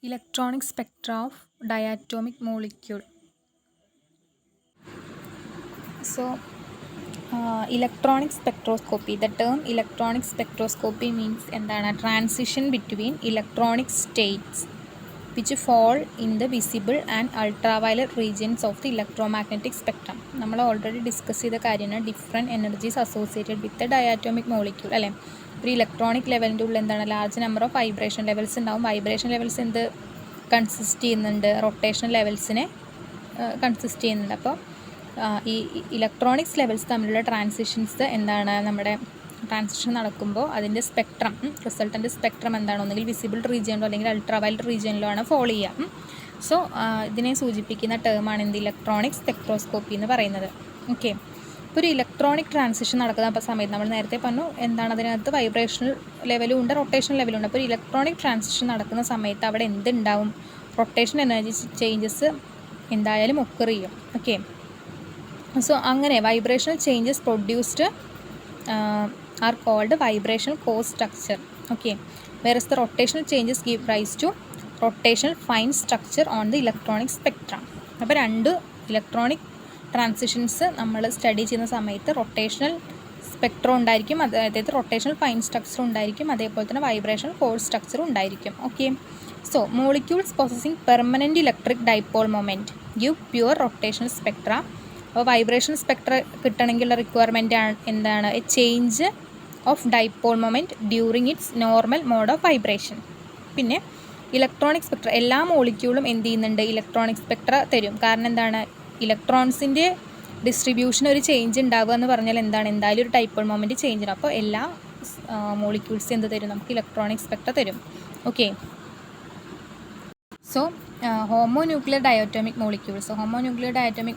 Electronic spectra of diatomic molecule. So, electronic spectroscopy. The term electronic spectroscopy means a transition between electronic states which fall in the visible and ultraviolet regions of the electromagnetic spectrum. നമ്മൾ already discuss ചെയ്ത കാര്യമാണ് different energies associated with the diatomic molecule അല്ലേ. ഒരു electronic ലെവലിൻ്റെ ഉള്ളിൽ എന്താണ് large number of vibration levels ഉണ്ടാവും. Vibration levels എന്ത് consist ചെയ്യുന്നുണ്ട്, റൊട്ടേഷൻ ലെവൽസിനെ കൺസിസ്റ്റ് ചെയ്യുന്നുണ്ട്. അപ്പോൾ ഈ ഇലക്ട്രോണിക്സ് ലെവൽസ് തമ്മിലുള്ള ട്രാൻസിഷൻസ് എന്താണ്, നമ്മുടെ ട്രാൻസിഷൻ നടക്കുമ്പോൾ അതിൻ്റെ സ്പെക്ട്രം റിസൾട്ടൻ്റ് സ്പെക്ട്രം എന്താണ്, ഒന്നുകിൽ വിസിബിൾ റീജിയനിലോ അല്ലെങ്കിൽ അൾട്രാവയലറ്റ് റീജിയനിലോ ആണ് ഫോളോ ചെയ്യുക. സോ ഇതിനെ സൂചിപ്പിക്കുന്ന ടേമാണ് എന്ത്, ഇലക്ട്രോണിക് സ്പെക്ട്രോസ്കോപ്പി എന്ന് പറയുന്നത്. ഓക്കെ, ഇപ്പോൾ ഒരു ഇലക്ട്രോണിക് ട്രാൻസിഷൻ നടക്കുന്ന സമയത്ത് നമ്മൾ നേരത്തെ പറഞ്ഞു എന്താണ്, അതിനകത്ത് വൈബ്രേഷണൽ ലെവലും ഉണ്ട്, റൊട്ടേഷൻ ലെവലും ഉണ്ട്. അപ്പോൾ ഒരു ഇലക്ട്രോണിക് ട്രാൻസിഷൻ നടക്കുന്ന സമയത്ത് അവിടെ എന്തുണ്ടാവും, റൊട്ടേഷൻ എനർജി ചേഞ്ചസ് എന്തായാലും ഒക്കർ ചെയ്യും. ഓക്കെ, സോ അങ്ങനെ vibrational changes produced are called vibrational core structure. Okay, whereas the rotational changes give rise to rotational fine structure on the electronic spectrum. അപ്പോൾ രണ്ട് electronic transitions നമ്മൾ study ചെയ്യുന്ന സമയത്ത് rotational spectrum ഉണ്ടായിരിക്കും, അതായത് rotational fine structure ഉണ്ടായിരിക്കും, അതേപോലെ തന്നെ വൈബ്രേഷണൽ കോർ സ്ട്രക്ചർ ഉണ്ടായിരിക്കും. Okay, so molecules possessing permanent electric dipole moment give pure rotational spectra. അപ്പോൾ വൈബ്രേഷൻ സ്പെക്ട്ര കിട്ടണമെങ്കിലുള്ള റിക്വയർമെൻ്റ് എന്താണ്, a change of dipole moment during its normal mode of vibration. പിന്നെ electronic spectra എല്ലാ മോളിക്യൂളും എന്ത് ചെയ്യുന്നുണ്ട്, electronic spectra തരും. കാരണം എന്താണ്, ഇലക്ട്രോൺസിൻ്റെ ഡിസ്ട്രിബ്യൂഷൻ ഒരു ചേഞ്ച് ഉണ്ടാവുക എന്ന് പറഞ്ഞാൽ എന്താണ്, എന്തായാലും ഒരു ഡൈപോൾ മൊമെൻറ്റ് ചേഞ്ച് ഉണ്ട്. അപ്പോൾ എല്ലാ മോളിക്യൂൾസ് എന്ത് തരും, നമുക്ക് ഇലക്ട്രോണിക് സ്പെക്ട്ര തരും. ഓക്കെ, സോ ഹോമോന്യൂക്ലിയർ ഡയോറ്റോമിക്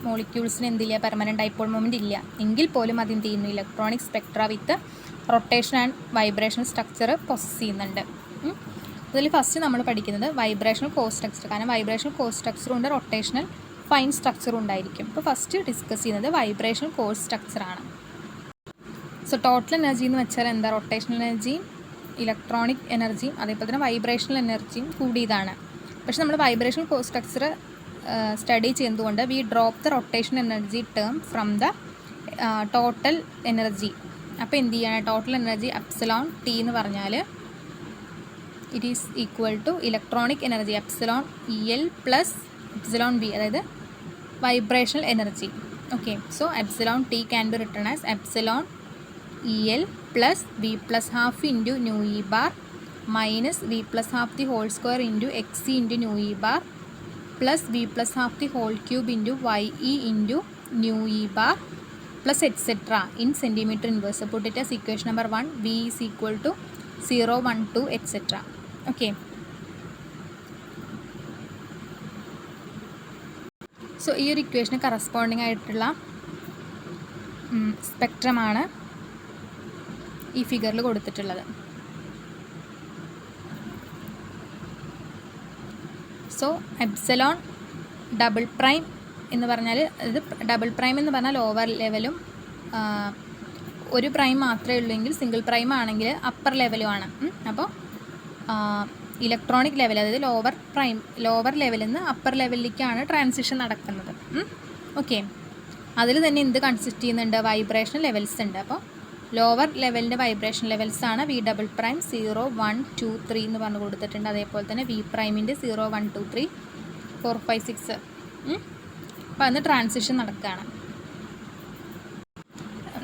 മോളിക്യൂൾസിന് എന്തില്ല, പെർമനൻറ്റ് ഡൈപോൾ മൊമെൻറ്റ് ഇല്ല. എങ്കിൽ പോലും അതെന്ത് ചെയ്യുന്നു, electronic spectra with rotation and vibrational structure possess ചെയ്യുന്നുണ്ട്. അതിൽ ഫസ്റ്റ് നമ്മൾ പഠിക്കുന്നത് വൈബ്രേഷണൽ കോർ സ്ട്രക്ചർ. കാരണം വൈബ്രേഷണൽ കോർ സ്ട്രക്ചറും ഉണ്ട്, റൊട്ടേഷണൽ ഫൈൻ സ്ട്രക്ചറും ഉണ്ടായിരിക്കും. ഇപ്പോൾ ഫസ്റ്റ് ഡിസ്കസ് ചെയ്യുന്നത് വൈബ്രേഷണൽ കോർ സ്ട്രക്ചറാണ്. സോ ടോട്ടൽ എനർജി എന്ന് വെച്ചാൽ എന്താ, റൊട്ടേഷണൽ എനർജിയും ഇലക്ട്രോണിക് എനർജിയും അതേപോലെ തന്നെ വൈബ്രേഷണൽ എനർജിയും കൂടിയതാണ്. പക്ഷെ നമ്മൾ വൈബ്രേഷണൽ കോർ സ്ട്രക്ചർ സ്റ്റഡി ചെയ്യുന്നതുകൊണ്ട് we drop the rotation energy term from the total energy. അപ്പോൾ എന്ത് ചെയ്യാണ്, ടോട്ടൽ എനർജി എപ്സിലോൺ ടി എന്ന് പറഞ്ഞാൽ it is equal to electronic energy epsilon E L plus epsilon B, അതായത് vibrational energy. Okay, so epsilon T can be written as epsilon E L plus V plus half into nu E bar minus v plus half the whole square into xe into nu e bar plus v plus half the whole cube into ye into nu e bar plus etc. in centimeter inverse. Put it as equation number 1, v is equal to 0, 1, 2 etc. Okay, so ഈ ഒരു ഇക്വേഷന് corresponding ആയിട്ടുള്ള സ്പെക്ട്രമാണ് ഈ ഫിഗറിൽ കൊടുത്തിട്ടുള്ളത്. So epsilon double prime എന്ന് പറഞ്ഞാൽ, ഇത് double prime എന്ന് പറഞ്ഞാൽ ലോവർ ലെവലും ഒരു പ്രൈം മാത്രമേ ഉള്ളൂവെങ്കിൽ സിംഗിൾ പ്രൈം ആണെങ്കിൽ അപ്പർ ലെവലുമാണ്. അപ്പോൾ ഇലക്ട്രോണിക് ലെവൽ, അതായത് ലോവർ ലെവലിൽ നിന്ന് അപ്പർ ലെവലിലേക്കാണ് ട്രാൻസിഷൻ നടക്കുന്നത്. ഓക്കെ, അതിൽ തന്നെ എന്ത് കൺസിസ്റ്റ് ചെയ്യുന്നുണ്ട്, വൈബ്രേഷൻ ലെവൽസ് ഉണ്ട്. അപ്പോൾ ലോവർ ലെവലിൻ്റെ വൈബ്രേഷൻ ലെവൽസാണ് വി ഡബിൾ പ്രൈം 0, 1, 2, 3 എന്ന് പറഞ്ഞ് കൊടുത്തിട്ടുണ്ട്. അതേപോലെ തന്നെ വി പ്രൈമിൻ്റെ 0, 1, 2, 3, 4, 5, 6. അപ്പോൾ അന്ന് ട്രാൻസിഷൻ നടക്കുകയാണ്.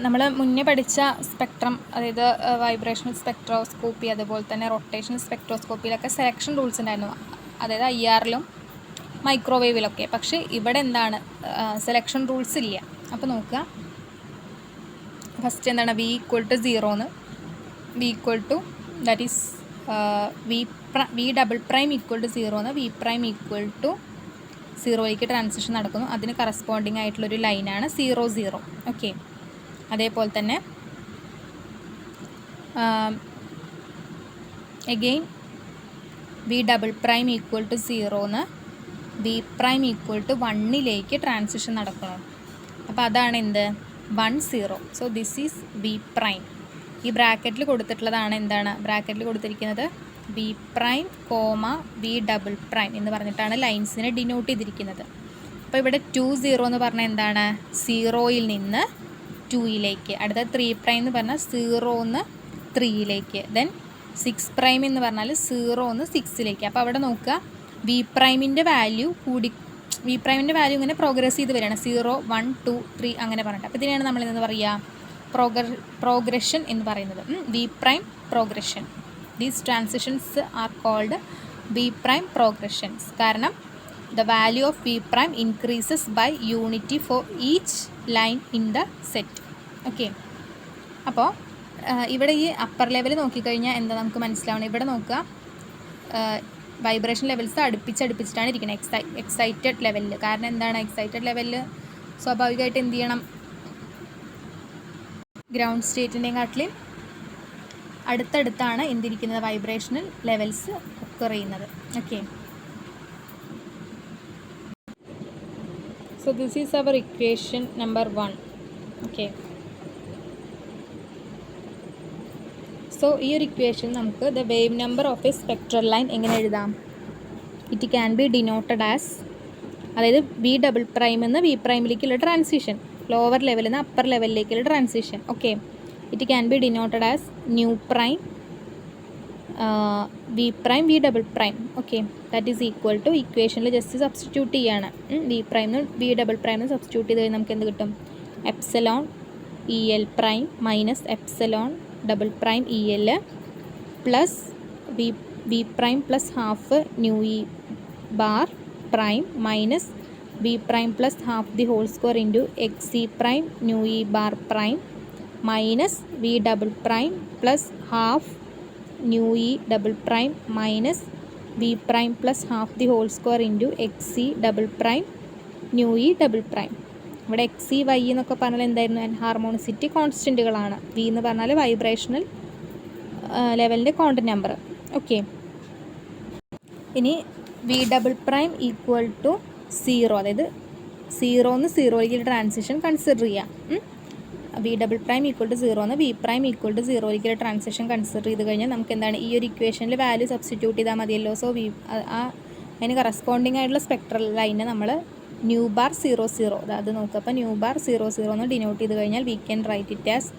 നമ്മൾ മുന്നേ പഠിച്ച സ്പെക്ട്രം, അതായത് വൈബ്രേഷണൽ സ്പെക്ട്രോസ്കോപ്പി അതുപോലെ തന്നെ റൊട്ടേഷണൽ സ്പെക്ട്രോസ്കോപ്പിയിലൊക്കെ സെലക്ഷൻ റൂൾസ് ഉണ്ടായിരുന്നു, അതായത് IR-ലും മൈക്രോവേവിലൊക്കെ. പക്ഷേ ഇവിടെ എന്താണ്, സെലക്ഷൻ റൂൾസ് ഇല്ല. അപ്പോൾ നോക്കുക, ഫസ്റ്റ് എന്താണ്, V equal to 0 V equal to that is V double prime equal to 0 V prime equal to 0ലേക്ക് ട്രാൻസിഷൻ നടക്കുന്നു. അതിന് കറസ്പോണ്ടിങ് ആയിട്ടുള്ളൊരു ലൈനാണ് 0, 0. ഓക്കെ, അതേപോലെ തന്നെ again V double prime equal to 0 V prime equal to 1ലേക്ക് transition നടക്കണം. അപ്പോൾ അതാണ് എന്ത്, 1, 0. So this is V prime. ഈ ബ്രാക്കറ്റിൽ കൊടുത്തിട്ടുള്ളതാണ് എന്താണ്, ബ്രാക്കറ്റിൽ കൊടുത്തിരിക്കുന്നത് V prime comma V double prime എന്ന് പറഞ്ഞിട്ടാണ് ലൈൻസിനെ ഡിനോട്ട് ചെയ്തിരിക്കുന്നത്. അപ്പോൾ ഇവിടെ 2 0 എന്ന് പറഞ്ഞാൽ എന്താണ്? 0യിൽ നിന്ന് 2യിലേക്ക്. അടുത്ത 3 പ്രൈം എന്ന് പറഞ്ഞാൽ 0ന്ന് 3യിലേക്ക്. ദെൻ 6 പ്രൈം എന്ന് പറഞ്ഞാൽ 0ന്ന് 6യിലേക്ക്. അപ്പോൾ അവിടെ നോക്കുക, വി പ്രൈമിൻ്റെ വാല്യൂ ഇങ്ങനെ പ്രോഗ്രസ് ചെയ്ത് വരികയാണ്. 0 1 2 3 അങ്ങനെ പറഞ്ഞിട്ട്. അപ്പോൾ ഇതിനെയാണ് നമ്മൾ എന്ന് പറയുക പ്രോഗ്രഷൻ എന്ന് പറയുന്നത്. V prime progression. These transitions are called v prime progressions. കാരണം the value of v prime increases by unity for each line in the set. Okay, അപ്പോൾ ഇവിടെ ഈ അപ്പർ ലെവൽ നോക്കിക്കഴിഞ്ഞാൽ എന്താ നമുക്ക് മനസ്സിലാവണം? ഇവിടെ നോക്കുക, വൈബ്രേഷൻ ലെവൽസ് അടുപ്പിച്ചിട്ടാണ് ഇരിക്കുന്നത് എക്സൈറ്റഡ് ലെവലിൽ. കാരണം എന്താണ്? എക്സൈറ്റഡ് ലെവലിൽ സ്വാഭാവികമായിട്ട് എന്ത് ചെയ്യണം? ഗ്രൗണ്ട് സ്റ്റേറ്റിൻ്റെയും കാട്ടിലും അടുത്തടുത്താണ് എന്തിരിക്കുന്നത്? വൈബ്രേഷണൽ ലെവൽസ് ഒക്കർ ചെയ്യുന്നത്. Okay, so this is our equation number 1. okay, so ഈ ഒരു ഇക്വേഷൻ നമുക്ക് the wave number of a spectral line എങ്ങനെ എഴുതാം? it can be denoted as, അതായത് വി ഡബിൾ പ്രൈം എന്ന് വി പ്രൈമിലേക്കുള്ള ട്രാൻസിഷൻ, ലോവർ ലെവലിൽ നിന്ന് അപ്പർ ലെവലിലേക്കുള്ള transition. Okay, it can be denoted as nu prime V prime V double prime. Okay, that is equal to ഇക്വേഷനിൽ just substitute ചെയ്യാണ്. V prime V double prime substitute ചെയ്ത് കഴിഞ്ഞാൽ നമുക്ക് എന്ത് കിട്ടും? Epsilon E L prime minus epsilon double prime E L plus V prime plus half nu E bar prime minus v prime plus half the whole square into x e prime nu E bar prime minus v double prime plus half nu e double prime minus v prime plus half the whole square into x e double prime nu e double prime. ഇവിടെ x e y എന്നൊക്കെ പറഞ്ഞാൽ എന്തായിരുന്നു? Harmonicity കോൺസ്റ്റൻറ്റുകളാണ്. V എന്ന് പറഞ്ഞാൽ vibrational ലെവലിൻ്റെ quantum number. Okay, ഇനി v double prime equal to 0, അതായത് 0ന്ന് 0യിലേക്ക് ട്രാൻസിഷൻ കൺസിഡർ ചെയ്യാം. V double prime equal to 0 എന്ന് വി പ്രൈം ഈക്വൽ ടു 0യിലേക്ക് ട്രാൻസിഷൻ കൺസിഡർ ചെയ്ത് കഴിഞ്ഞാൽ നമുക്ക് എന്താണ്? ഈ ഒരു ഇക്വേഷനിൽ വാല്യൂ സബ്സ്റ്റിറ്റ്യൂട്ട് ചെയ്താൽ മതിയല്ലോ. സോ അതിന് കറസ്പോണ്ടിങ് ആയിട്ടുള്ള സ്പെക്ട്രൽ ലൈനെ നമ്മൾ ന്യൂ ബാർ 0 0, അത് നോക്കുക. അപ്പോൾ ന്യൂ ബാർ 0 0 എന്ന് ഡിനോട്ട് ചെയ്ത് കഴിഞ്ഞാൽ V can right it as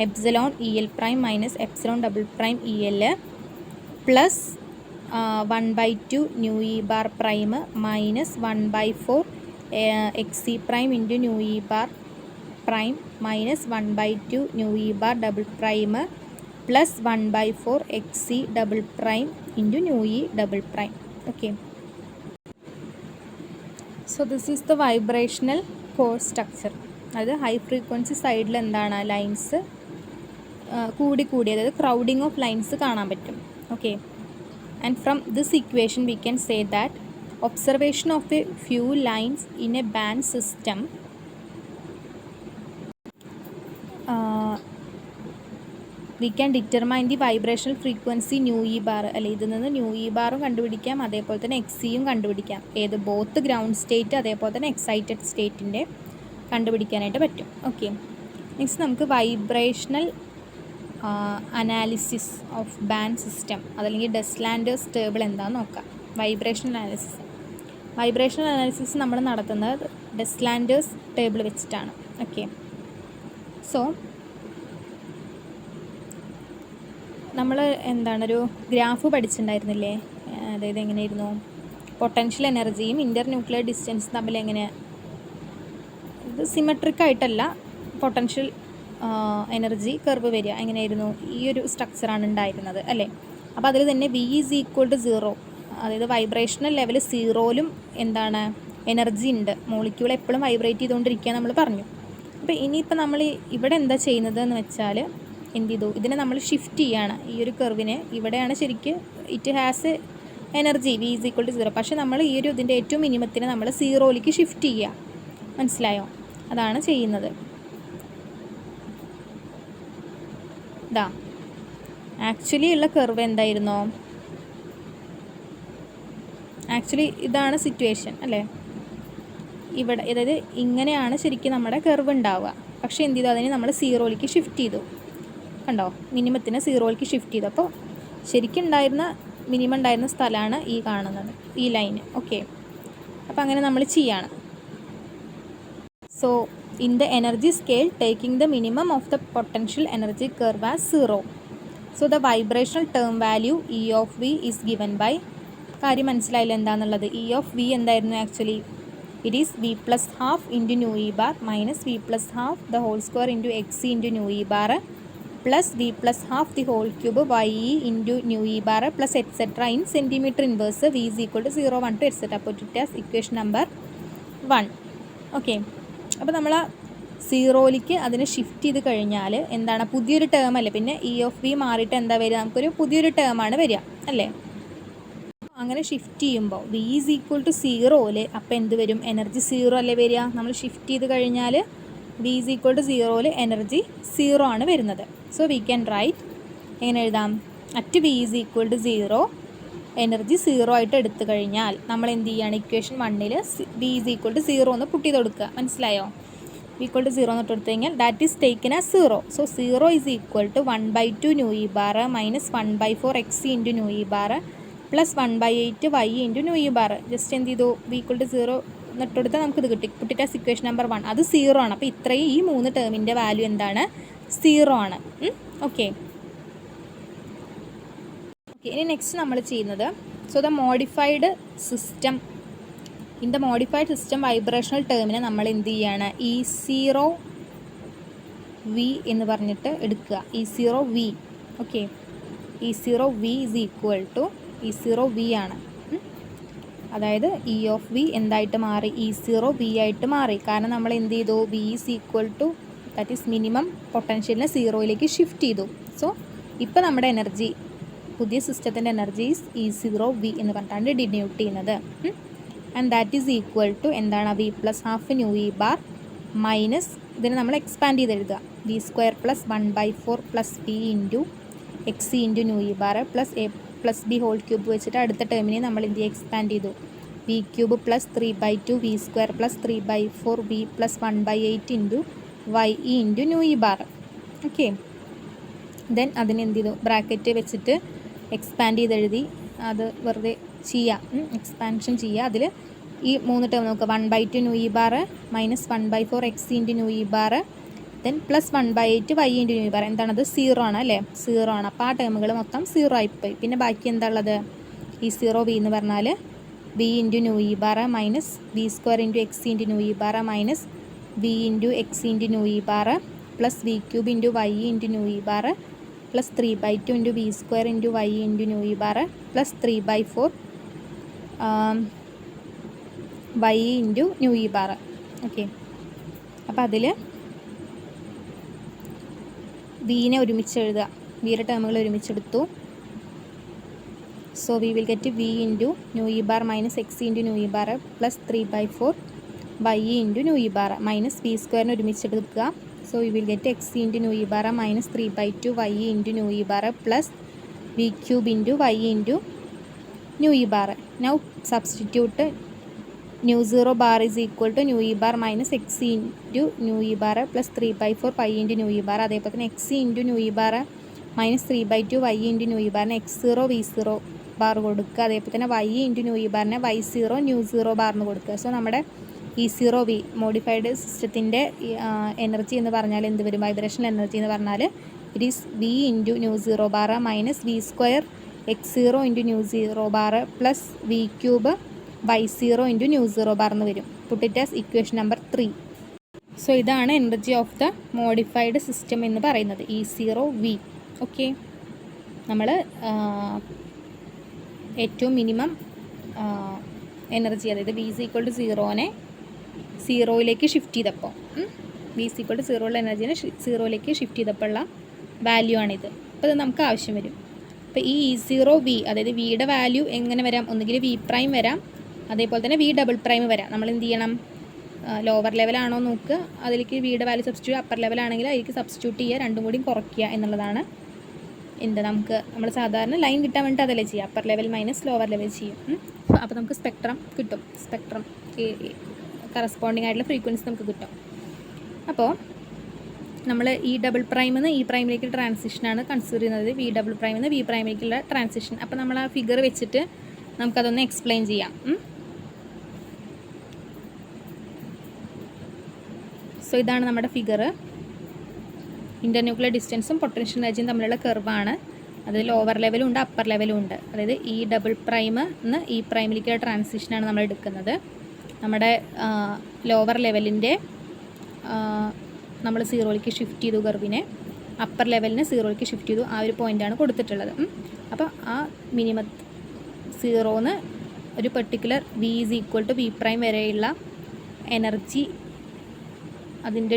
epsilon E L prime minus epsilon double prime E L plus 1/2 nu E bar prime minus 1/4 X e prime into nu E bar prime minus 1/2 nu E bar double prime plus 1/4 X e double prime into nu e double prime. Okay, so this is the vibrational core structure. അതായത് high frequency സൈഡിൽ എന്താണ്? Lines കൂടി അതായത് crowding of lines കാണാൻ പറ്റും. Okay, and from this equation we can say that observation of A few lines in A band system we can determine the vibrational frequency new E bar. അല്ലെ, ഇതിൽ നിന്ന് new E ബാറും കണ്ടുപിടിക്കാം, അതേപോലെ തന്നെ X ഇയും കണ്ടുപിടിക്കാം. ഏത്? ബോത്ത് ഗ്രൗണ്ട് സ്റ്റേറ്റ് അതേപോലെ തന്നെ എക്സൈറ്റഡ് സ്റ്റേറ്റിൻ്റെ കണ്ടുപിടിക്കാനായിട്ട് പറ്റും. ഓക്കെ, നെക്സ്റ്റ് നമുക്ക് vibrational analysis of band system അതല്ലെങ്കിൽ ഡെസ്ലാൻഡേഴ്സ് ടേബിൾ എന്താണെന്ന് നോക്കാം. വൈബ്രേഷണൽ അനാലിസിസ് നമ്മൾ നടത്തുന്നത് ഡെസ്ലാൻഡേഴ്സ് ടേബിൾ വെച്ചിട്ടാണ്. ഓക്കെ, സോ നമ്മൾ ഒരു ഗ്രാഫ് പഠിച്ചിട്ടുണ്ടായിരുന്നില്ലേ? അതായത് എങ്ങനെയായിരുന്നു? പൊട്ടൻഷ്യൽ എനർജിയും ഇൻ്റർ ന്യൂക്ലിയർ ഡിസ്റ്റൻസും തമ്മിൽ എങ്ങനെ, ഇത് സിമെട്രിക് ആയിട്ടല്ല പൊട്ടൻഷ്യൽ എനർജി കർവ് വരിക. എങ്ങനെയായിരുന്നു? ഈ ഒരു സ്ട്രക്ചറാണ് ഉണ്ടായിരുന്നത് അല്ലേ? അപ്പോൾ അതിൽ തന്നെ വി ഈസ് ഈക്വൽ ടു 0, അതായത് വൈബ്രേഷണൽ ലെവൽ 0ലും എന്താണ്? എനർജി ഉണ്ട്. മോളിക്യൂൾ എപ്പോഴും വൈബ്രേറ്റ് ചെയ്തുകൊണ്ടിരിക്കുക നമ്മൾ പറഞ്ഞു. അപ്പോൾ ഇനിയിപ്പോൾ നമ്മൾ ഇവിടെ എന്താ ചെയ്യുന്നത് എന്ന് വെച്ചാൽ എന്ത് ചെയ്തു? ഇതിനെ നമ്മൾ ഷിഫ്റ്റ് ചെയ്യുകയാണ്. ഈ ഒരു കർവിനെ ഇവിടെയാണ് ശരിക്ക് it has energy v is equal to 0. പക്ഷേ നമ്മൾ ഈ ഒരു ഇതിൻ്റെ ഏറ്റവും മിനിമത്തിനെ നമ്മൾ 0യിലേക്ക് ഷിഫ്റ്റ് ചെയ്യുക. മനസ്സിലായോ? അതാണ് ചെയ്യുന്നത്. ഇതാ ആക്ച്വലി ഉള്ള കർവ് എന്തായിരുന്നോ? ആക്ച്വലി ഇതാണ് സിറ്റുവേഷൻ അല്ലേ? ഇവിടെ അതായത് ഇങ്ങനെയാണ് ശരിക്കും നമ്മുടെ കർവ് ഉണ്ടാവുക. പക്ഷേ എന്ത് ചെയ്തു? അതിനെ നമ്മൾ 0യിലേക്ക് ഷിഫ്റ്റ് ചെയ്തു. കണ്ടോ? മിനിമത്തിന് 0യിലേക്ക് ഷിഫ്റ്റ് ചെയ്തു. അപ്പോൾ ശരിക്കും ഉണ്ടായിരുന്ന മിനിമം ഉണ്ടായിരുന്ന സ്ഥലമാണ് ഈ കാണുന്നത്, ഈ ലൈന്. ഓക്കെ, അപ്പോൾ അങ്ങനെ നമ്മൾ ചെയ്യാണ്. So in the energy scale taking the minimum of the potential energy curve as 0. So the vibrational term value e of v is given by, കാര്യം മനസ്സിലായില്ല എന്താണെന്നുള്ളത്. ഇ ഓഫ് വി എന്തായിരുന്നു actually? It is v plus half into nu E bar minus v plus half the whole square into X into nu E bar plus V plus half the whole cube y E into nu E bar plus etcetera in centimetre inverse V is equal to 0, 1 to etcetera. അപ്പോൾ it as equation number 1. Okay, അപ്പോൾ നമ്മൾ സീറോയിലേക്ക് അതിനെ shift ചെയ്ത് കഴിഞ്ഞാൽ എന്താണ്, പുതിയൊരു term അല്ലേ, പിന്നെ ഇ ഓഫ് വി മാറിയിട്ട് എന്താ വരിക, നമുക്കൊരു പുതിയൊരു ടേമാണ് വരിക അല്ലേ. അങ്ങനെ ഷിഫ്റ്റ് ചെയ്യുമ്പോൾ വി ഈസ് ഈക്വൽ ടു 0-ൽ അപ്പോൾ എന്ത് വരും, എനർജി 0 അല്ലേ വരിക. നമ്മൾ ഷിഫ്റ്റ് ചെയ്ത് കഴിഞ്ഞാൽ വി ഈസ് ഈക്വൽ ടു 0-ൽ എനർജി 0 ആണ് വരുന്നത്. സോ വി ക്യാൻ റൈറ്റ്, എങ്ങനെ എഴുതാം, at V is equal to 0 energy 0 ആയിട്ട് എടുത്തു കഴിഞ്ഞാൽ നമ്മൾ എന്ത് ചെയ്യുകയാണ്, ഇക്വേഷൻ 1-ൽ വി ഈസ് ഈക്വൽ ടു 0 എന്ന് പുട്ട് ചെയ്ത് കൊടുക്കുക. മനസ്സിലായോ? വി ഈക്വൽ ടു 0 എന്നിട്ട് എടുത്തു കഴിഞ്ഞാൽ that is taken as 0. So 0 is equal to 1/2 nu E bar minus 1/4 x into nu E bar plus 1/8 y into nu E bar. Just എന്ത് ചെയ്തു, V equal to 0 എന്നിട്ടെടുത്താൽ നമുക്കിത് കിട്ടി. പുട്ടിട്ട് ആസ് ഇക്വേഷൻ നമ്പർ 1, അത് 0 ആണ്. അപ്പോൾ ഇത്രയും ഈ 3 ടേമിൻ്റെ വാല്യൂ എന്താണ്, 0 ആണ്. ഓക്കെ, ഇനി നെക്സ്റ്റ് നമ്മൾ ചെയ്യുന്നത്, so the modified system, in the modified system vibrational ടേമിനെ നമ്മൾ എന്ത് ചെയ്യാണ്, E0 V എന്ന് പറഞ്ഞിട്ട് എടുക്കുക. E0 V. Okay, E0 V is equal to E0 V ആണ്. അതായത് ഇ ഓഫ് വി എന്തായിട്ട് മാറി, E0 V ആയിട്ട് മാറി. കാരണം നമ്മൾ എന്ത് ചെയ്തു, V is equal to that is minimum പൊട്ടൻഷ്യലിനെ 0-ലേക്ക് ഷിഫ്റ്റ് ചെയ്തു. സോ ഇപ്പോൾ നമ്മുടെ എനർജി, പുതിയ സിസ്റ്റത്തിൻ്റെ എനർജി ഈസ് E0 V എന്ന് പറഞ്ഞിട്ടാണ് ഡിനോട്ട് ചെയ്യുന്നത്. And that is equal to എന്താണ്, V plus half nu E bar minus, ഇതിനെ നമ്മൾ എക്സ്പാൻഡ് ചെയ്ത് എഴുതുക, V square plus 1/4 plus V into X into nu E bar plus A plus B whole cube വെച്ചിട്ട് അടുത്ത ടേമിനെ നമ്മൾ എന്ത് ചെയ്യുക, എക്സ്പാൻഡ് ചെയ്തു, V cube plus 3/2 V square plus 3/4 V plus 1/8 into Y E into nu E bar. Okay, then അതിന് എന്ത് ചെയ്തു, ബ്രാക്കറ്റ് വെച്ചിട്ട് എക്സ്പാൻഡ് ചെയ്ത് എഴുതി, അത് വെറുതെ ചെയ്യാം, എക്സ്പാൻഷൻ ചെയ്യുക. അതിൽ ഈ 3 ടേം നോക്കുക, 1/2 nu E bar minus 1/4 x into nu E bar then plus 1/8 y into nu E bar. എന്താണത്, 0 ആണ് അല്ലേ, 0 ആണ്. അപ്പോൾ ആ ടേമുകൾ മൊത്തം 0 ആയിപ്പോയി. പിന്നെ ബാക്കി എന്താ ഉള്ളത്, E0 V എന്ന് പറഞ്ഞാൽ V into nu E bar minus V square into X into nu E bar minus V into X into nu E bar plus V cube into Y into nu E bar plus 3/2 into V square into Y into nu E bar plus 3/4 Y into nu E bar. Okay, അപ്പോൾ അതിൽ വീനെ ഒരുമിച്ച് എഴുതുക, വിയുടെ ടേമുകൾ ഒരുമിച്ചെടുത്തു. So we will get V into nu E bar minus X into nu E bar plus 3/4 Y into nu E bar minus V സ്ക്വയറിന് ഒരുമിച്ചെടുക്കുക. So we will get X into nu E bar minus 3/2 Y into nu E bar plus V cube into Y into nu E bar. Now substitute nu 0 bar is equal to nu E bar minus X into nu E bar plus 3/4 Y into nu E bar. അതേപോലെ തന്നെ X into nu E bar minus 3/2 Y into nu e ബാറിന് x0 v0 bar കൊടുക്കുക. അതേപോലെ തന്നെ Y into nu e ബാറിന് y0 new 0 ബാറിന് കൊടുക്കുക. So നമ്മുടെ E0 V മോഡിഫൈഡ് സിസ്റ്റത്തിൻ്റെ എനർജി എന്ന് പറഞ്ഞാൽ എന്ത് വരും, വൈബ്രേഷൻ എനർജി എന്ന് പറഞ്ഞാൽ it is V into nu 0 bar minus V square x0 into nu 0 bar plus V cube y0 into nu 0 bar എന്ന് വരും. Put it as equation number 3. So ഇതാണ് energy of the modified system എന്ന് പറയുന്നത്, E0 V. ഓക്കെ, നമ്മൾ ഏറ്റവും minimum energy, അതായത് V is equal to 0-നെ 0-ലേക്ക് ഷിഫ്റ്റ് ചെയ്തപ്പോൾ, വി ഈസ് ഈക്വൽ ടു 0 ഉള്ള എനർജീനെ 0-ലേക്ക് ഷിഫ്റ്റ് ചെയ്തപ്പോൾ ഉള്ള വാല്യൂ ആണിത്. അപ്പോൾ ഇത് നമുക്ക് ആവശ്യം വരും. അപ്പോൾ ഈ E0 V, അതായത് വിയുടെ വാല്യൂ എങ്ങനെ വരാം, ഒന്നുകിൽ വി പ്രൈം വരാം, അതേപോലെ തന്നെ വി ഡബിൾ പ്രൈം വരാം. നമ്മൾ എന്ത് ചെയ്യണം, ലോവർ ലെവലാണോ നോക്കുക, അതിലേക്ക് വിയുടെ വാല്യൂ സബ്സ്റ്റിറ്റ്യൂട്ട്, അപ്പർ ലെവലാണെങ്കിൽ അതിലേക്ക് സബ്സ്റ്റിറ്റ്യൂട്ട് ചെയ്യുക, രണ്ടും കൂടി കുറയ്ക്കുക എന്നുള്ളതാണ് നമ്മൾ സാധാരണ ലൈൻ കിട്ടാൻ വേണ്ടിയിട്ട് അതല്ലേ ചെയ്യുക, upper level minus lower level ചെയ്യും. അപ്പോൾ നമുക്ക് സ്പെക്ട്രം കിട്ടും, സ്പെക്ട്രം കറസ്പോണ്ടിങ് ആയിട്ടുള്ള ഫ്രീക്വൻസി നമുക്ക് കിട്ടും. അപ്പോൾ നമ്മൾ ഈ ഡബിൾ പ്രൈമെന്ന് ഈ പ്രൈമിലേക്കുള്ള ട്രാൻസിഷനാണ് കൺസിഡർ ചെയ്യുന്നത്. വി ഡബിൾ പ്രൈമെന്ന് വി പ്രൈമിലേക്കുള്ള ട്രാൻസിഷൻ. അപ്പോൾ നമ്മൾ ആ ഫിഗർ വെച്ചിട്ട് നമുക്കതൊന്ന് എക്സ്പ്ലെയിൻ ചെയ്യാം. സോ ഇതാണ് നമ്മുടെ ഫിഗർ. ഇൻ്റർന്യൂക്ലിയർ ഡിസ്റ്റൻസും പൊട്ടൻഷ്യൽ എനർജിയും തമ്മിലുള്ള കർവാണ്. അത് ലോവർ ലെവലും ഉണ്ട്, അപ്പർ ലെവലും ഉണ്ട്. അതായത് ഈ ഡബിൾ പ്രൈമെന്ന് ഈ പ്രൈമിലേക്കുള്ള ട്രാൻസിഷനാണ് നമ്മൾ എടുക്കുന്നത്. നമ്മുടെ ലോവർ ലെവലിൻ്റെ നമ്മൾ സീറോയിലേക്ക് ഷിഫ്റ്റ് ചെയ്തു കർവിനെ, അപ്പർ ലെവലിന് സീറോയിലേക്ക് ഷിഫ്റ്റ് ചെയ്തു. ആ ഒരു പോയിൻ്റാണ് കൊടുത്തിട്ടുള്ളത്. അപ്പോൾ ആ മിനിമം സീറോന്ന് ഒരു particular v is equal to v prime വരെയുള്ള എനർജി, അതിൻ്റെ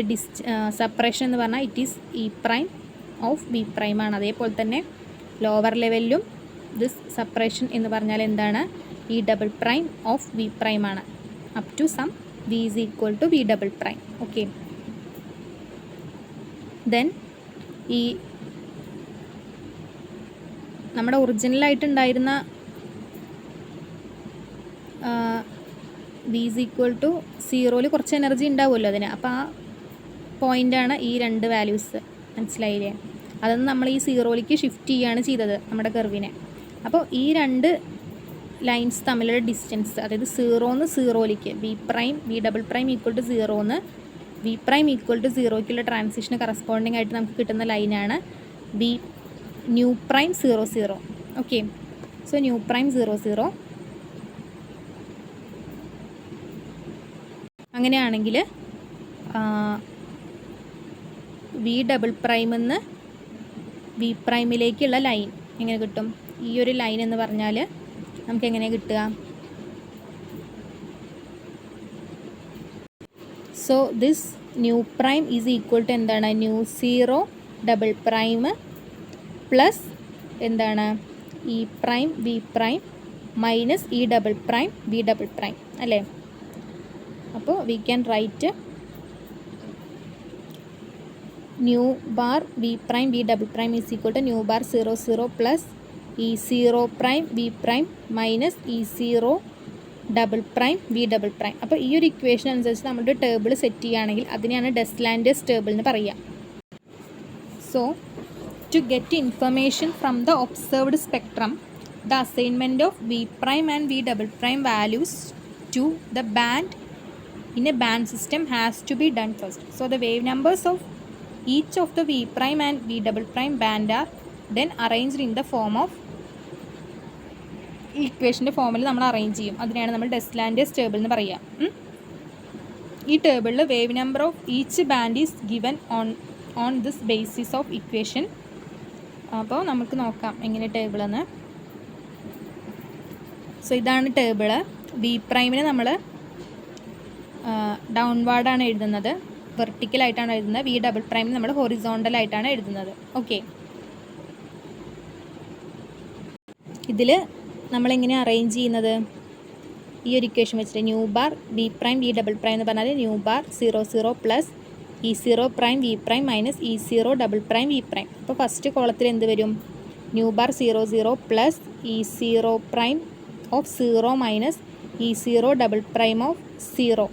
സെപ്പറേഷൻ എന്ന് പറഞ്ഞാൽ it is e prime of V prime ആണ്. അതേപോലെ തന്നെ ലോവർ ലെവലിലും ദിസ് സെപ്പറേഷൻ എന്ന് പറഞ്ഞാൽ എന്താണ്? E double prime of V prime ആണ്. Up to some V is equal to V double prime. Okay, then ഈ നമ്മുടെ ഒറിജിനലായിട്ടുണ്ടായിരുന്ന വി ഈസ് ഈക്വൽ ടു സീറോയിൽ കുറച്ച് എനർജി ഉണ്ടാവുമല്ലോ അതിന്. അപ്പോൾ ആ പോയിൻ്റാണ് ഈ രണ്ട് വാല്യൂസ്. മനസ്സിലായില്ലേ? അതൊന്ന് നമ്മൾ ഈ സീറോയിലേക്ക് ഷിഫ്റ്റ് ചെയ്യുകയാണ് ചെയ്തത് നമ്മുടെ കർവിനെ. അപ്പോൾ ഈ രണ്ട് ലൈൻസ് തമ്മിലുള്ള ഡിസ്റ്റൻസ്, അതായത് സീറോന്ന് സീറോയിലേക്ക് V prime V double prime equal to സീറോന്ന് വി പ്രൈം ഈക്വൽ ടു സീറോയ്ക്കുള്ള ട്രാൻസിഷന് കറസ്പോണ്ടിങ് ആയിട്ട് നമുക്ക് കിട്ടുന്ന ലൈനാണ് V nu prime 0 0. Okay, so nu prime 0 0. അങ്ങനെയാണെങ്കിൽ വി ഡബിൾ പ്രൈമെന്ന് വി പ്രൈമിലേക്കുള്ള ലൈൻ എങ്ങനെ കിട്ടും? ഈ ഒരു ലൈൻ എന്ന് പറഞ്ഞാൽ നമുക്ക് എങ്ങനെ കിട്ടുക? So this nu prime is equal to എന്താണ്? Nu zero double prime plus എന്താണ്? E prime V prime minus E double prime V double prime അല്ലേ? അപ്പോൾ we can write nu bar V prime V double prime is equal to nu bar 0 0 plus E zero prime V prime minus E zero double prime V double prime. അപ്പോൾ ഈ ഒരു equation അനുസരിച്ച് നമ്മുടെ table set ചെയ്യുകയാണെങ്കിൽ അതിനെയാണ് ഡെസ്ലാൻഡേഴ്സ് table എന്ന് പറയുക. So to get information from the observed spectrum, the assignment of V prime and v double prime values to the band in a band system has to be done first. So the wave numbers of each of the V prime and V double prime band are then arranged in the form of ഇക്വേഷൻ്റെ ഫോമിൽ നമ്മൾ arrange ചെയ്യും. അതിനെയാണ് നമ്മൾ ഡെസ്ലാൻഡേഴ്സ് table എന്ന് പറയുക. ഈ ടേബിളിൽ wave number of each band is given on this basis of equation. അപ്പോൾ നമുക്ക് നോക്കാം എങ്ങനെ ടേബിളെന്ന്. സോ ഇതാണ് ടേബിള്. വി പ്രൈമിന് നമ്മൾ ഡൗൺവാർഡാണ് എഴുതുന്നത്, വെർട്ടിക്കലായിട്ടാണ് എഴുതുന്നത്. വി ഡബിൾ പ്രൈമിന് നമ്മൾ ഹൊറിസോണ്ടലായിട്ടാണ് എഴുതുന്നത്. ഓക്കെ, ഇതിൽ നമ്മളെങ്ങനെ അറേഞ്ച് ചെയ്യുന്നത്? ഈ ഒരു ഇക്വേഷൻ വെച്ചിട്ട് nu bar V prime V double prime എന്ന് പറഞ്ഞാൽ nu bar 0 0 plus E zero prime V prime minus E zero double prime V prime. അപ്പോൾ ഫസ്റ്റ് കോളത്തിൽ എന്ത് വരും? Nu bar 0 0 plus E zero prime of 0 minus E zero double prime of 0.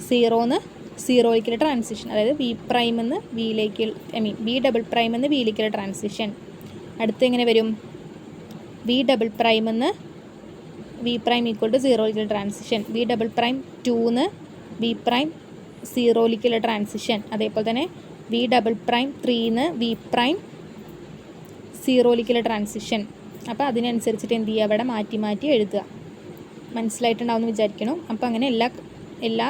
സീറോന്ന് സീറോയിലേക്കുള്ള transition, അതായത് V പ്രൈമെന്ന് വിയിലേക്ക്, V double പ്രൈമെന്ന് വിയിലേക്കുള്ള ട്രാൻസിഷൻ. അടുത്ത് എങ്ങനെ വരും? വി ഡബിൾ പ്രൈമെന്ന് വി പ്രൈം ഈക്വൽ ടു സീറോയിലേക്കുള്ള ട്രാൻസിഷൻ. വി ഡബിൾ പ്രൈം 2ന്ന് വി പ്രൈം സീറോയിലേക്കുള്ള ട്രാൻസിഷൻ. അതേപോലെ തന്നെ വി ഡബിൾ പ്രൈം 3ന്ന് വി പ്രൈം സീറോയിലേക്കുള്ള ട്രാൻസിഷൻ. അപ്പോൾ അതിനനുസരിച്ചിട്ട് എന്ത് ചെയ്യുക? അവിടെ മാറ്റി മാറ്റി എഴുതുക. മനസ്സിലായിട്ടുണ്ടാവും എന്ന് വിചാരിക്കണം. അപ്പോൾ അങ്ങനെ എല്ലാ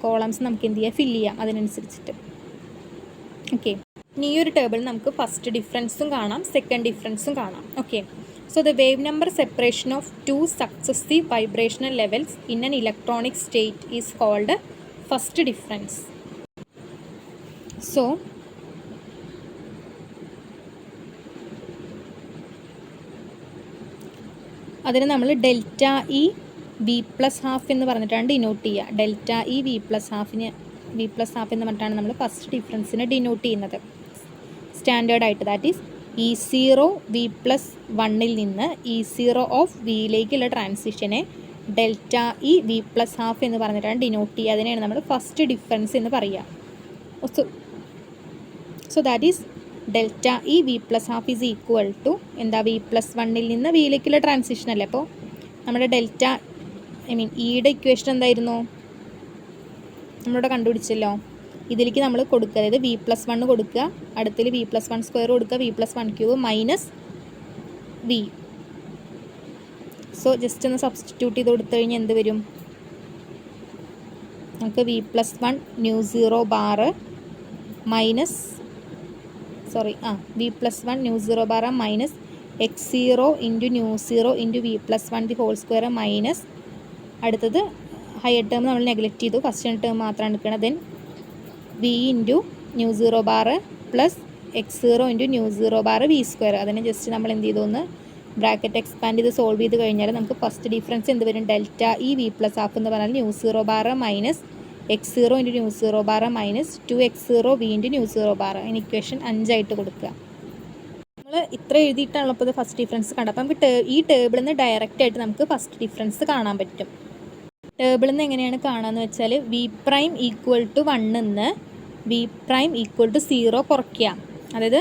കോളംസും നമുക്ക് എന്ത് ചെയ്യാം? ഫില്ല് ചെയ്യാം അതിനനുസരിച്ചിട്ട്. ഓക്കെ, ഇനി ഈ ഒരു ടേബിൾ നമുക്ക് ഫസ്റ്റ് ഡിഫറൻസും കാണാം, സെക്കൻഡ് ഡിഫറൻസും കാണാം. Okay, so the wave number separation of 2 successive vibrational levels in an electronic state is called first difference. So അതിന് നമ്മൾ delta E V plus half എന്ന് പറഞ്ഞിട്ടാണ് ഡിനോട്ട് ചെയ്യുക. Delta E V plus half എന്ന് പറഞ്ഞിട്ടാണ് നമ്മൾ ഫസ്റ്റ് ഡിഫറൻസിനെ denote ചെയ്യുന്നത് സ്റ്റാൻഡേർഡായിട്ട്. That is E zero V plus 1ൽ നിന്ന് ഇ സീറോ ഓഫ് വിയിലേക്കുള്ള ട്രാൻസിഷനെ delta E V plus half എന്ന് പറഞ്ഞിട്ടാണ് ഡിനോട്ട് ചെയ്യുക. അതിനെയാണ് നമ്മൾ ഫസ്റ്റ് ഡിഫറൻസ് എന്ന് പറയുക. So that is delta E V plus half is equal to എന്താ വി പ്ലസ് വണ്ണിൽ നിന്ന് വിയിലേക്കുള്ള ട്രാൻസിഷൻ അല്ലേ. അപ്പോൾ നമ്മുടെ ഡെൽറ്റ ഇയുടെ ഇക്വേഷൻ എന്തായിരുന്നു, നമ്മളിവിടെ കണ്ടുപിടിച്ചല്ലോ. ഇതിലേക്ക് നമ്മൾ കൊടുക്കുക, അതായത് വി പ്ലസ് വണ്ണ് കൊടുക്കുക, അടുത്തിൽ വി പ്ലസ് വൺ സ്ക്വയർ കൊടുക്കുക, v plus one cube minus v. So just ഒന്ന് സബ്സ്റ്റിറ്റ്യൂട്ട് ചെയ്ത് കൊടുത്തു കഴിഞ്ഞാൽ എന്ത് വരും, നമുക്ക് v plus one nu zero bar minus v plus one nu zero bar minus x zero into nu zero into v plus one the whole square minus അടുത്തത് higher term നമ്മൾ neglect ചെയ്തു, first term മാത്രമാണ് എടുക്കുന്നത്. Then v into nu zero bar plus X zero into nu zero bar v square. അതിനെ just നമ്മൾ എന്ത് ചെയ്തു, ഒന്ന് ബ്രാക്കറ്റ് എക്സ്പാൻഡ് ചെയ്ത് സോൾവ് ചെയ്ത് കഴിഞ്ഞാൽ നമുക്ക് ഫസ്റ്റ് ഡിഫറൻസ് എന്ത് വരും, delta E V plus half എന്ന് പറഞ്ഞാൽ nu zero bar minus x zero into nu zero bar minus 2x0 v into nu zero bar. അതിന് ഇക്വേഷൻ 5 ആയിട്ട് കൊടുക്കുക. നമ്മൾ ഇത്ര എഴുതിയിട്ടാണല്ലോ ഇപ്പോൾ ഫസ്റ്റ് ഡിഫറൻസ് കണ്ടത്. അപ്പം നമുക്ക് ഈ ടേബിളിൽ നിന്ന് ഡയറക്റ്റ് ആയിട്ട് നമുക്ക് ഫസ്റ്റ് ഡിഫറൻസ് കാണാൻ പറ്റും. ടേബിളിൽ നിന്ന് എങ്ങനെയാണ് കാണുകയെന്ന് വെച്ചാൽ വി പ്രൈം ഈക്വൽ ടു 1 നിന്ന് വി പ്രൈം ഈക്വൽ ടു 0 കുറയ്ക്കുക. അതായത്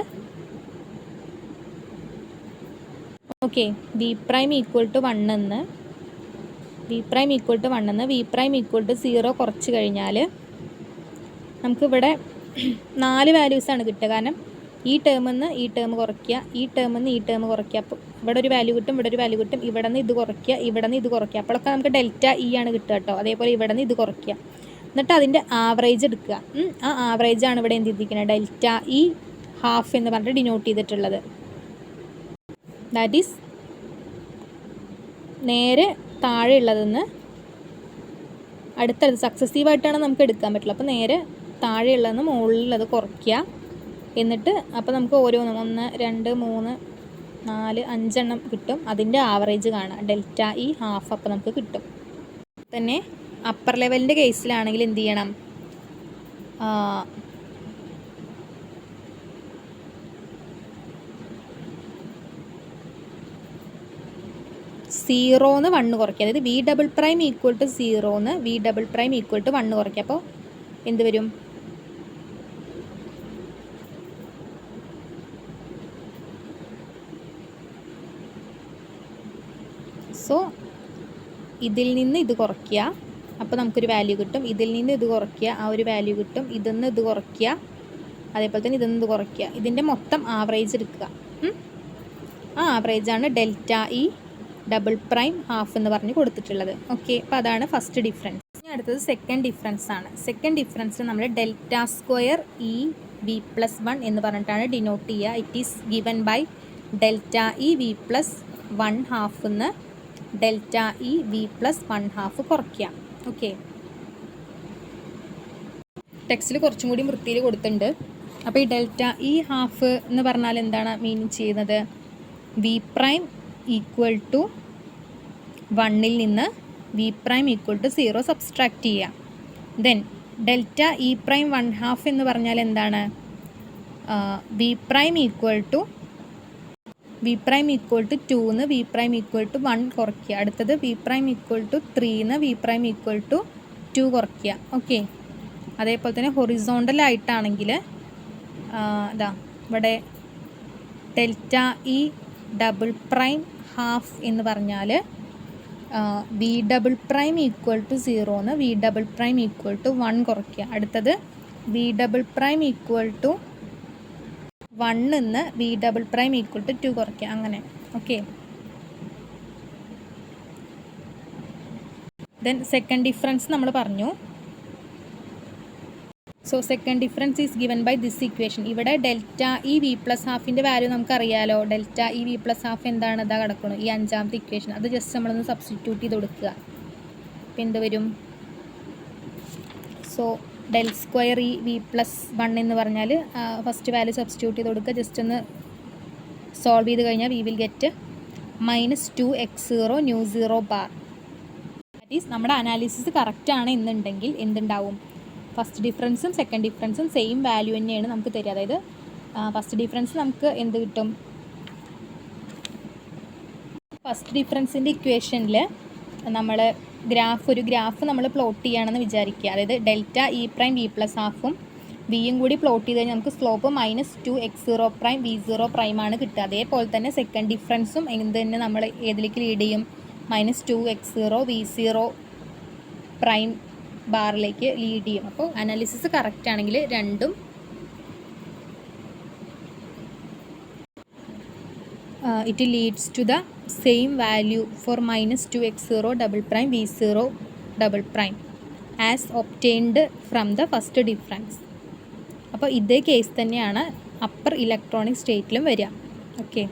okay, v prime equal to 1 നിന്ന് വി പ്രൈം ഈക്വൽ ടു 1 നിന്ന് വി പ്രൈം ഈക്വൽ ടു 0 കുറച്ച് കഴിഞ്ഞാൽ നമുക്കിവിടെ 4 വാല്യൂസാണ് കിട്ടുക. കാരണം ഈ ടേമിൽ നിന്ന് ഈ ടേം കുറയ്ക്കുക, ഈ ടേമിൽ നിന്ന് ഈ ടേം കുറയ്ക്കുക. അപ്പോൾ ഇവിടെ ഒരു വാല്യൂ കിട്ടും, ഇവിടെ ഒരു വാല്യൂ കിട്ടും, ഇവിടെ നിന്ന് ഇത് കുറയ്ക്കുക, ഇവിടെ നിന്ന് ഇത് കുറയ്ക്കുക. അപ്പോഴൊക്കെ നമുക്ക് ഡെൽറ്റ ഇ ആണ് കിട്ടുക കേട്ടോ. അതേപോലെ ഇവിടെ നിന്ന് ഇത് കുറയ്ക്കുക, എന്നിട്ട് അതിൻ്റെ ആവറേജ് എടുക്കുക. ആ ആവറേജാണ് ഇവിടെ എന്ത് ചെയ്തിരിക്കുന്നത്, ഡെൽറ്റ ഇ ഹാഫ് എന്ന് പറഞ്ഞിട്ട് ഡിനോട്ട് ചെയ്തിട്ടുള്ളത്. ദാറ്റ് ഈസ് നേരെ താഴെയുള്ളതെന്ന് അടുത്തടുത്ത് സക്സസീവായിട്ടാണ് നമുക്ക് എടുക്കാൻ പറ്റുള്ളൂ. അപ്പോൾ നേരെ താഴെയുള്ളതെന്ന് മുകളിലുള്ളത് കുറയ്ക്കുക. എന്നിട്ട് അപ്പോൾ നമുക്ക് ഓരോന്നും 1 2 3 4 5 എണ്ണം കിട്ടും. അതിൻ്റെ ആവറേജ് കാണുക, ഡെൽറ്റ ഇ ഹാഫ് അപ്പോൾ നമുക്ക് കിട്ടും. തന്നെ അപ്പർ ലെവലിൻ്റെ കേസിലാണെങ്കിൽ എന്ത് ചെയ്യണം, സീറോന്ന് 1 കുറയ്ക്കുക. അതായത് V double prime equal to 0ന്ന് V double prime equal to 1 കുറയ്ക്കുക. അപ്പോൾ എന്ത് വരും, സോ ഇതിൽ നിന്ന് ഇത് കുറയ്ക്കുക, അപ്പോൾ നമുക്കൊരു വാല്യൂ കിട്ടും. ഇതിൽ നിന്ന് ഇത് കുറയ്ക്കുക, ആ ഒരു വാല്യൂ കിട്ടും. ഇതിൽ നിന്ന് ഇത് കുറയ്ക്കുക, അതേപോലെ തന്നെ ഇതിൽ നിന്ന് ഇത് കുറയ്ക്കുക. ഇതിൻ്റെ മൊത്തം ആവറേജ് എടുക്കുക. ആ ആവറേജാണ് delta E double prime half എന്ന് പറഞ്ഞ് കൊടുത്തിട്ടുള്ളത്. ഓക്കെ, അപ്പോൾ അതാണ് ഫസ്റ്റ് ഡിഫറൻസ്. ഇനി അടുത്തത് സെക്കൻഡ് ഡിഫറൻസ് ആണ്. സെക്കൻഡ് ഡിഫറൻസ് നമ്മൾ delta square E V plus 1 എന്ന് പറഞ്ഞിട്ടാണ് ഡിനോട്ട് ചെയ്യുക. It is given by delta E V plus 1 half എന്ന് delta E V plus 1 half കുറയ്ക്കുക. ഓക്കെ, ടെക്സ്റ്റിൽ കുറച്ചും കൂടി വൃത്തിയിൽ കൊടുത്തിട്ടുണ്ട്. അപ്പോൾ ഈ ഡെൽറ്റ ഇ ഹാഫ് എന്ന് പറഞ്ഞാൽ എന്താണ് മീനിങ് ചെയ്യുന്നത്, വി പ്രൈം ഈക്വൽ ടു 1ൽ നിന്ന് V prime equal to 0 subtract ചെയ്യുക. Then delta E prime 1 half എന്ന് പറഞ്ഞാൽ എന്താണ്, വി പ്രൈം ഈക്വൽ ടു 2ന്ന് വി പ്രൈം ഈക്വൽ ടു 1 കുറയ്ക്കുക. അടുത്തത് വി പ്രൈം ഈക്വൽ ടു 3ന്ന് വി പ്രൈം ഈക്വൽ ടു 2 കുറയ്ക്കുക. ഓക്കെ, അതേപോലെ തന്നെ ഹൊറിസോണ്ടലായിട്ടാണെങ്കിൽ ഇതാ ഇവിടെ delta E double prime half എന്ന് പറഞ്ഞാൽ V double prime equal to 0ന്ന് V double prime equal to 1 കുറയ്ക്കുക. അടുത്തത് V double prime equal to 1ന്ന് V double prime equal to 2 കുറയ്ക്കുക. അങ്ങനെ. ഓക്കെ, ദെൻ സെക്കൻഡ് ഡിഫറൻസ് നമ്മൾ പറഞ്ഞു. So second difference is given by this equation. ഇവിടെ delta E V plus ഹാഫിൻ്റെ value നമുക്കറിയാലോ. Delta E V plus half എന്താണ്, ഇതാ കിടക്കണം ഈ 5ാമത്തെ ഇക്വേഷൻ. അത് ജസ്റ്റ് നമ്മളൊന്ന് സബ്സ്റ്റിറ്റ്യൂട്ട് ചെയ്ത് കൊടുക്കുക. അപ്പോൾ എന്ത് വരും, so del square E V plus 1 എന്ന് പറഞ്ഞാൽ ഫസ്റ്റ് വാല്യൂ സബ്സ്റ്റിറ്റ്യൂട്ട് ചെയ്ത് കൊടുക്കുക. ജസ്റ്റ് ഒന്ന് സോൾവ് ചെയ്ത് കഴിഞ്ഞാൽ V will get -2x0 new 0 bar. That is നമ്മുടെ അനാലിസിസ് കറക്റ്റാണ് എന്നുണ്ടെങ്കിൽ എന്തുണ്ടാവും, ഫസ്റ്റ് ഡിഫറൻസും സെക്കൻഡ് ഡിഫറൻസും സെയിം വാല്യൂ തന്നെയാണ് നമുക്ക് തരിക. അതായത് ഫസ്റ്റ് ഡിഫറൻസ് നമുക്ക് എന്ത് കിട്ടും, ഫസ്റ്റ് ഡിഫറൻസിൻ്റെ ഇക്വേഷനിൽ നമ്മൾ ഒരു ഗ്രാഫ് നമ്മൾ പ്ലോട്ട് ചെയ്യുകയാണെന്ന് വിചാരിക്കുക. അതായത് delta E prime V plus ഹാഫും വിയും കൂടി പ്ലോട്ട് ചെയ്ത് കഴിഞ്ഞാൽ നമുക്ക് സ്ലോപ്പ് -2x0' v0' ആണ് കിട്ടുക. അതേപോലെ തന്നെ സെക്കൻഡ് ഡിഫറൻസും എന്ത് തന്നെ നമ്മൾ ഏതിലേക്ക് ലീഡ് ചെയ്യും, -2x0 v0' ബാറിലേക്ക് ലീഡ് ചെയ്യും. അപ്പോൾ അനാലിസിസ് കറക്റ്റ് ആണെങ്കിൽ രണ്ടും it leads to the same value for -2x0" v0" as obtained from the first difference. അപ്പോൾ ഇതേ കേസ് തന്നെയാണ് അപ്പർ ഇലക്ട്രോണിക് സ്റ്റേറ്റിലും വരിക. ഓക്കെ.